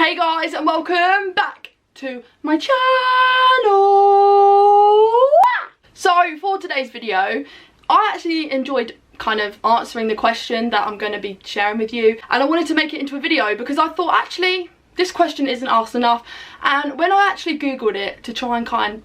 Hey guys, and welcome back to my channel. So for today's video, I actually enjoyed kind of answering the question that I'm going to be sharing with you, and I wanted to make it into a video because I thought actually this question isn't asked enough. And when I actually googled it to try and find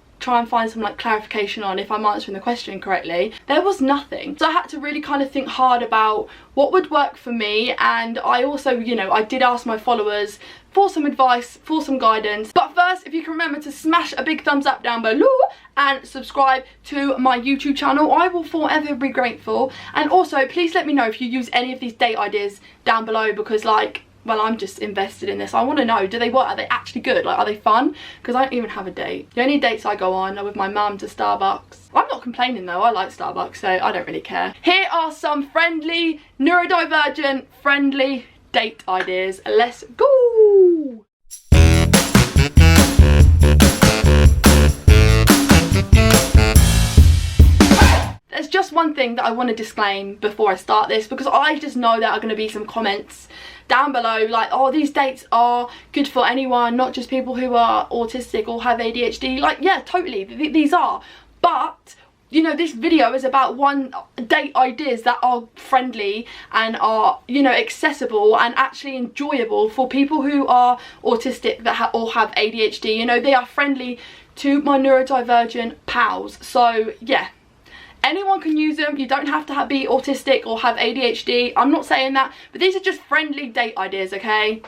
some like clarification on if I'm answering the question correctly, there was nothing. So I had to really kind of think hard about what would work for me. And I also, you know, I did ask my followers for some advice, for some guidance. But first, if you can remember to smash a big thumbs up down below and subscribe to my YouTube channel, I will forever be grateful. And also please let me know if you use any of these date ideas down below, because like, well, I'm just invested in this. I want to know, do they work? Are they actually good? Like, are they fun? Because I don't even have a date. The only dates I go on are with my mum to Starbucks. I'm not complaining though, I like Starbucks, so I don't really care. Here are some friendly, neurodivergent, friendly date ideas. Let's go! There's just one thing that I want to disclaim before I start this, because I just know there are going to be some comments down below like, oh, these dates are good for anyone, not just people who are autistic or have ADHD. Like, yeah, totally, these are. But, you know, this video is about date ideas that are friendly and are, you know, accessible and actually enjoyable for people who are autistic that or have ADHD. You know, they are friendly to my neurodivergent pals. So, yeah. Anyone can use them. You don't have to be autistic or have ADHD. I'm not saying that, but these are just friendly date ideas, okay?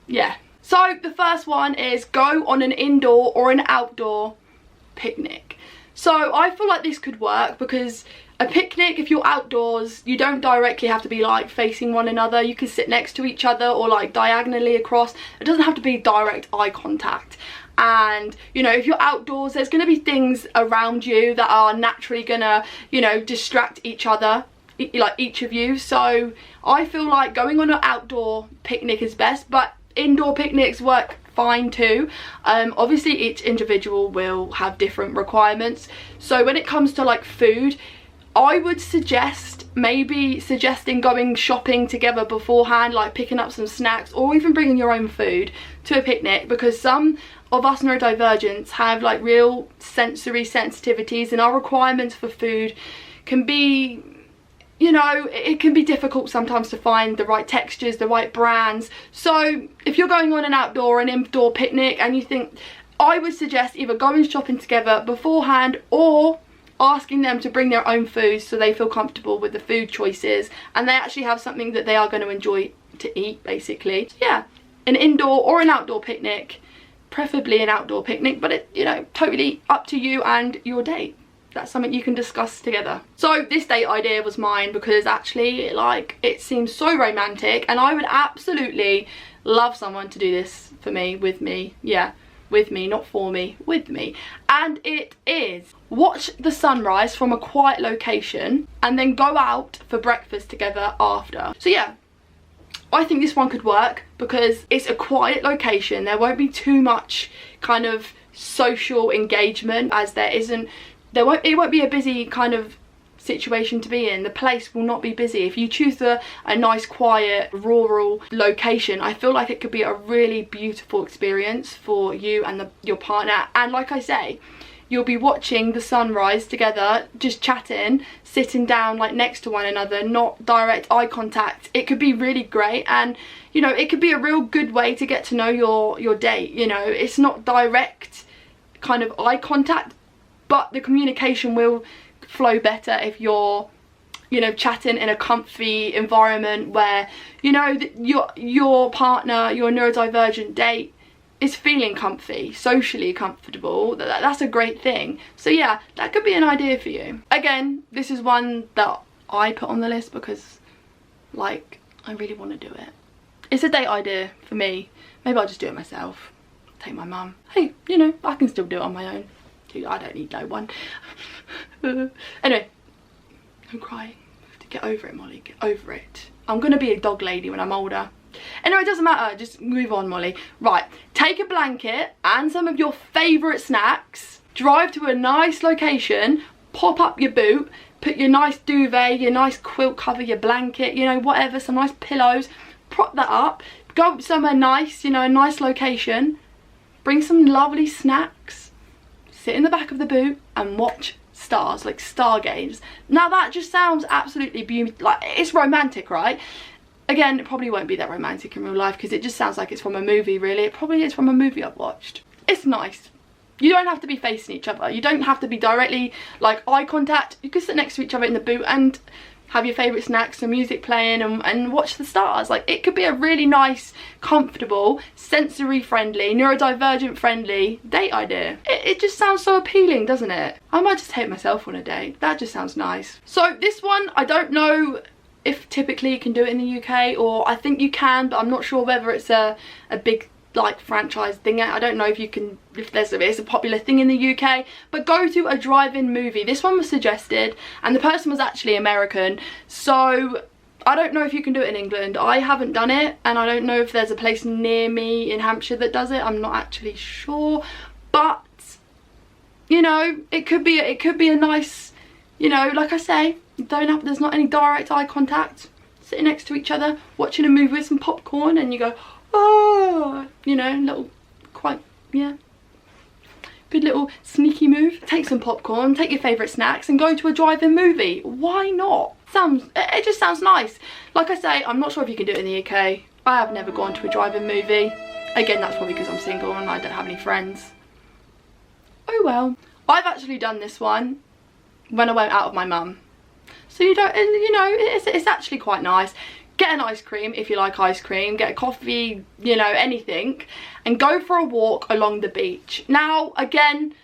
Yeah. So the first one is go on an indoor or an outdoor picnic. So I feel like this could work because a picnic, if you're outdoors, you don't directly have to be like facing one another. You can sit next to each other or like diagonally across. It doesn't have to be direct eye contact. And, you know, if you're outdoors, there's going to be things around you that are naturally going to, you know, distract each other, like each of you. So I feel like going on an outdoor picnic is best, but indoor picnics work fine too. Obviously each individual will have different requirements. So when it comes to like food, I would suggest maybe suggesting going shopping together beforehand, like picking up some snacks or even bringing your own food to a picnic, because some of us neurodivergents have like real sensory sensitivities, and our requirements for food can be, you know, it can be difficult sometimes to find the right textures, the right brands. So if you're going on an outdoor or an indoor picnic and you think, I would suggest either going shopping together beforehand or asking them to bring their own food so they feel comfortable with the food choices and they actually have something that they are going to enjoy to eat, basically. So yeah, an indoor or an outdoor picnic, preferably an outdoor picnic, but it, you know, totally up to you and your date. That's something you can discuss together. So this date idea was mine because actually, like, it seems so romantic and I would absolutely love someone to do this for me, with me. Yeah, with me, not for me, with me. And it is watch the sunrise from a quiet location and then go out for breakfast together after. So yeah, I think this one could work because it's a quiet location. There won't be too much kind of social engagement, as it won't be a busy kind of situation to be in. The place will not be busy. If you choose a nice quiet rural location, I feel like it could be a really beautiful experience for you and your partner. And like I say, you'll be watching the sunrise together, just chatting, sitting down like next to one another, not direct eye contact. It could be really great, and you know, it could be a real good way to get to know your date. You know, it's not direct kind of eye contact, but the communication will flow better if you're, you know, chatting in a comfy environment where, you know, your partner, your neurodivergent date is feeling comfy, socially comfortable. That's a great thing. So yeah, that could be an idea for you. Again, this is one that I put on the list because, like, I really want to do it. It's a date idea for me. Maybe I'll just do it myself. Take my mum. Hey, you know, I can still do it on my own. I don't need no one. Anyway, I'm crying. Get over it, Molly. Get over it. I'm gonna be a dog lady when I'm older. Anyway, it doesn't matter. Just move on, Molly. Right. Take a blanket and some of your favourite snacks. Drive to a nice location. Pop up your boot. Put your nice duvet, your nice quilt cover, your blanket, you know, whatever. Some nice pillows. Prop that up. Go somewhere nice, you know, a nice location. Bring some lovely snacks. Sit in the back of the boot and watch stars, like stargaze. Now that just sounds absolutely beautiful. Like, it's romantic, right? Again, it probably won't be that romantic in real life because it just sounds like it's from a movie, really. It probably is from a movie I've watched. It's nice. You don't have to be facing each other. You don't have to be directly, like, eye contact. You can sit next to each other in the boot and have your favourite snacks and music playing and watch the stars. Like, it could be a really nice, comfortable, sensory friendly, neurodivergent friendly date idea. It just sounds so appealing, doesn't it? I might just take myself on a date. That just sounds nice. So this one, I don't know if typically you can do it in the UK, or I think you can, but I'm not sure whether it's a big like franchise thing. I don't know if you can, if it's a popular thing in the UK, but go to a drive-in movie. This one was suggested and the person was actually American, so I don't know if you can do it in England. I haven't done it, and I don't know if there's a place near me in Hampshire that does it. I'm not actually sure, but you know, it could be a nice, you know, like I say, there's not any direct eye contact, sitting next to each other watching a movie with some popcorn, and you go, oh, you know, little, quite, yeah, good little sneaky move. Take some popcorn, take your favourite snacks and go to a drive-in movie. Why not? It just sounds nice. Like I say, I'm not sure if you can do it in the UK. I have never gone to a drive-in movie. Again, that's probably because I'm single and I don't have any friends. Oh well. I've actually done this one when I went out with my mum. So you know, it's actually quite nice. Get an ice cream if you like ice cream, get a coffee, you know, anything, and go for a walk along the beach. Now, again,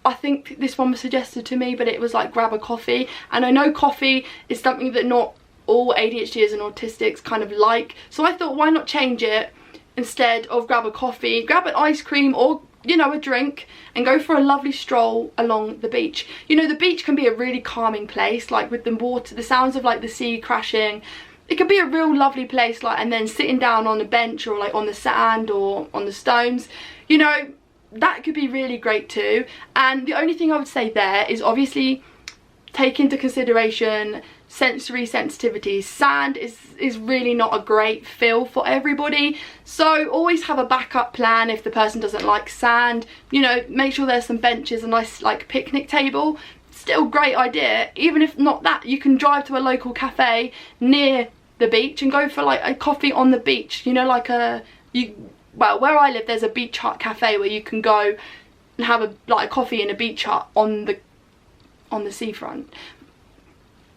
I think this one was suggested to me, but it was like grab a coffee, and I know coffee is something that not all ADHDers and autistics kind of like, so I thought, why not change it? Instead of grab a coffee, grab an ice cream or, you know, a drink, and go for a lovely stroll along the beach. You know, the beach can be a really calming place, like with the water, the sounds of like the sea crashing. It could be a real lovely place, like, and then sitting down on a bench or like on the sand or on the stones, you know, that could be really great too. And the only thing I would say there is obviously take into consideration sensory sensitivities. Sand is really not a great feel for everybody, so always have a backup plan if the person doesn't like sand. You know, make sure there's some benches, a nice like picnic table. Still great idea. Even if not that, you can drive to a local cafe near the beach and go for like a coffee on the beach, you know, like well, where I live there's a beach hut cafe where you can go and have a coffee in a beach hut on the seafront.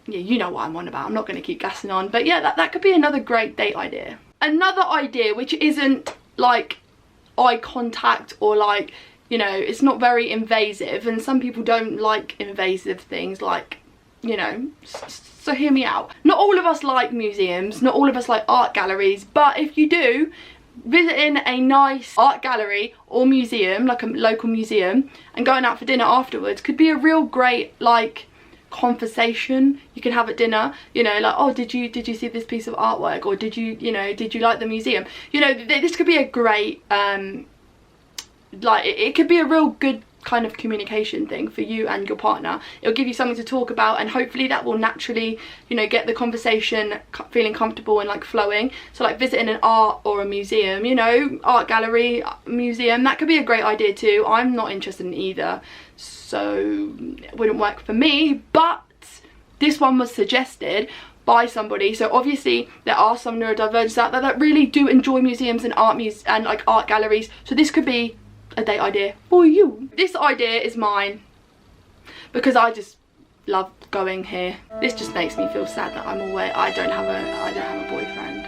Yeah, you know what I'm on about. I'm not going to keep gassing on, but yeah, that could be another great date idea. Another idea which isn't like eye contact or like, you know, it's not very invasive, and some people don't like invasive things, like, you know, so hear me out. Not all of us like museums, not all of us like art galleries, but if you do, visiting a nice art gallery or museum, like a local museum, and going out for dinner afterwards could be a real great like conversation you can have at dinner. You know, like, oh, did you see this piece of artwork, or did you like the museum? You know, this could be a great like it could be a real good kind of communication thing for you and your partner. It'll give you something to talk about, and hopefully that will naturally, you know, get the conversation feeling comfortable and like flowing. So like visiting an art or a museum, you know, art gallery, museum, that could be a great idea too. I'm not interested in either, so it wouldn't work for me, but this one was suggested by somebody. So obviously there are some neurodivergents out there that really do enjoy museums and art galleries, so this could be a date idea for you. This idea is mine because I just love going here. This just makes me feel sad that I'm away. I don't have a boyfriend.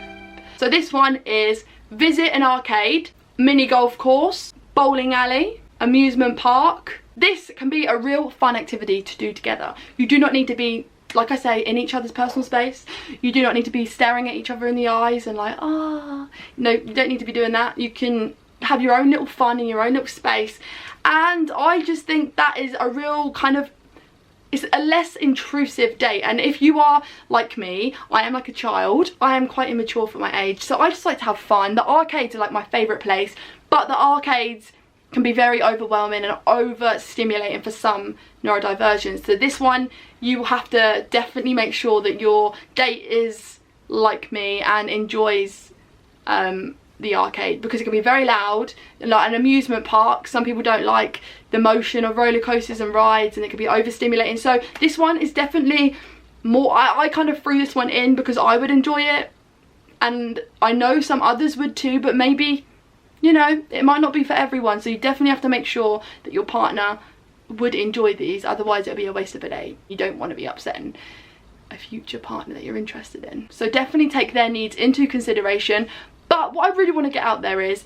So this one is visit an arcade, mini golf course, bowling alley, amusement park. This can be a real fun activity to do together. You do not need to be, like I say, in each other's personal space. You do not need to be staring at each other in the eyes and like, ah. No, you don't need to be doing that. You can have your own little fun in your own little space, and I just think that is a real kind of, it's a less intrusive date. And if you are like me, I am like a child, I am quite immature for my age, so I just like to have fun. The arcades are like my favourite place, but the arcades can be very overwhelming and overstimulating for some neurodivergents. So this one, you have to definitely make sure that your date is like me and enjoys the arcade, because it can be very loud. Like an amusement park, some people don't like the motion of roller coasters and rides, and it can be overstimulating. So this one is definitely more, I kind of threw this one in because I would enjoy it, and I know some others would too, but maybe, you know, it might not be for everyone. So you definitely have to make sure that your partner would enjoy these, otherwise it'll be a waste of a day. You don't want to be upsetting a future partner that you're interested in. So definitely take their needs into consideration. But what I really want to get out there is,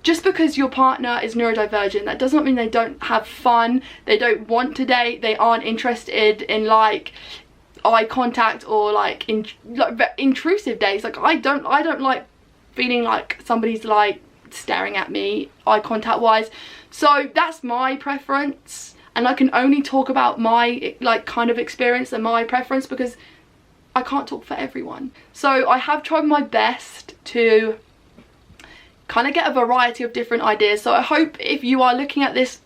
just because your partner is neurodivergent, that does not mean they don't have fun, they don't want to date, they aren't interested in like eye contact or like intrusive dates. Like I don't like feeling like somebody's like staring at me eye contact wise. So that's my preference, and I can only talk about my like kind of experience and my preference, because I can't talk for everyone. So I have tried my best to kind of get a variety of different ideas. So I hope, if you are looking at this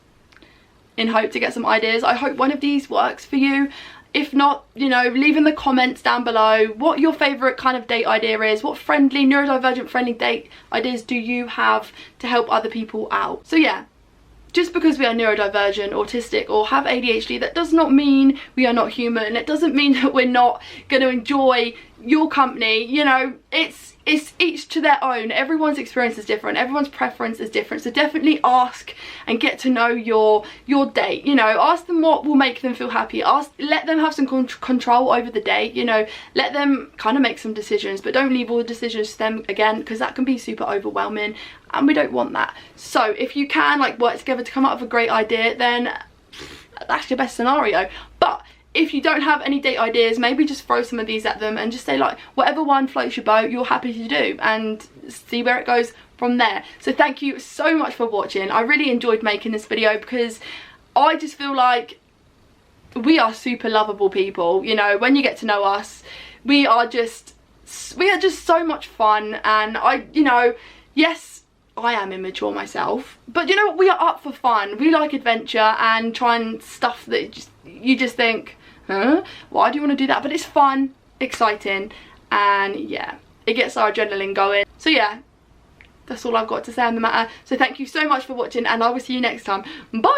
in hope to get some ideas, I hope one of these works for you. If not, you know, leave in the comments down below what your favourite kind of date idea is. What friendly, neurodivergent friendly date ideas do you have to help other people out? So yeah, just because we are neurodivergent, autistic, or have ADHD, that does not mean we are not human. It doesn't mean that we're not going to enjoy your company. You know, it's each to their own. Everyone's experience is different. Everyone's preference is different. So definitely ask and get to know your date. You know, ask them what will make them feel happy. Let them have some control over the date. You know, let them kind of make some decisions, but don't leave all the decisions to them again, because that can be super overwhelming, and we don't want that. So if you can like work together to come up with a great idea, then that's your best scenario. But if you don't have any date ideas, maybe just throw some of these at them and just say like, whatever one floats your boat, you're happy to do, and see where it goes from there. So thank you so much for watching. I really enjoyed making this video, because I just feel like we are super lovable people. You know, when you get to know us, we are just so much fun. And you know, yes, I am immature myself, but you know what, we are up for fun. We like adventure and trying stuff that you just think, huh, why do you want to do that? But it's fun, exciting, and yeah, it gets our adrenaline going. So yeah, that's all I've got to say on the matter. So thank you so much for watching, and I will see you next time. Bye.